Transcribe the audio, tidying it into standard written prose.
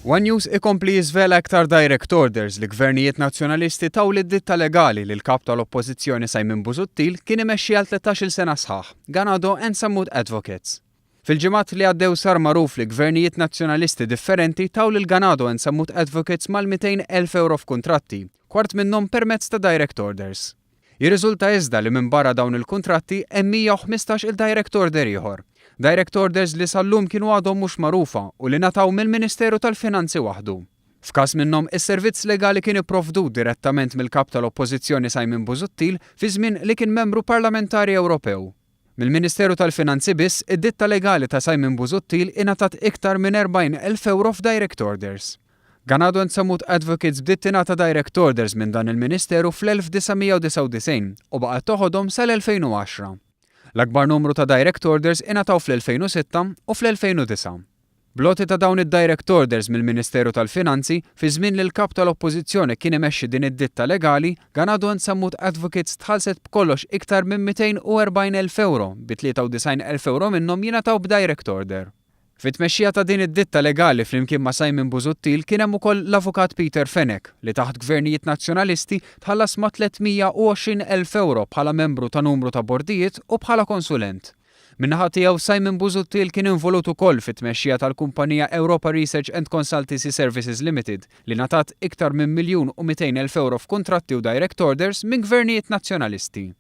One News ikompli jiżvela iktar direct orders li gvernijiet nazzjonalisti taw lid-ditta legali li l-kap tal-oppożizzjoni Simon Busuttil kien imexxi għal 13-il sena sħaħ, Ganado and Samud Advocates. Fil-ġimgħat li għaddew sar magħruf li gvernijiet nazzjonalisti differenti taw lil Ganado and Samud Advocates mal-200,000 euro f'kuntratti, kwart minnhom permezz ta' direct orders. Jirriżulta iżda li minn barra dawn il-kuntratti hemm 115 il-direct order ieħor. Direct orders li sal-lum kienu għadhom mhux magħrufa u li nataw mill-Ministeru tal-Finanzi waħdu. F'każ minnhom is-servizz legali kien ipprovdut direttament mill-kap tal-Oppożizzjoni Simon Busuttil fi żmien li kien membru parlamentari Ewropew. Mill-Ministeru tal-Finanzi biss, id-ditta legali ta' Simon Busuttil ingħatat iktar minn 40,000 euro f'direct orders. Ganado and Samud Advocates bdiet tingħata direct orders minn dan il-Ministeru fl-1999 u baqgħet toħodhom sal-2010. L-akbar numru ta' direct orders ingħataw fl-2006 u fl-2009. Bloti ta' dawn id-direct orders mill-Ministeru tal-Finanzi fi żmien li l-kap tal-Oppożizzjoni kien imexxi din id-ditta legali, Ganado and Samud Advocates tħallset b'kollox iktar minn 240,000 euro, bi 93,000 euro minnhom jingħataw b'direct order. Fit-tmexxija ta' din id-ditta legali flimkien ma' Simon Busuttil kien hemm ukoll l-avukat Peter Fenech li taħt gvernijiet nazzjonalisti tħallas ma' 320,000 euro bħala membru ta' numru ta' bordijiet u bħala konsulent. Min-naħa tiegħu Simon Busuttil kien involut ukoll fit-tmexxija tal-kumpanija Europa Research and Consultancy Services Limited li ngħatat iktar minn 1,200,000 euro f'kuntratti u direct orders minn gvernijiet nazzjonalisti.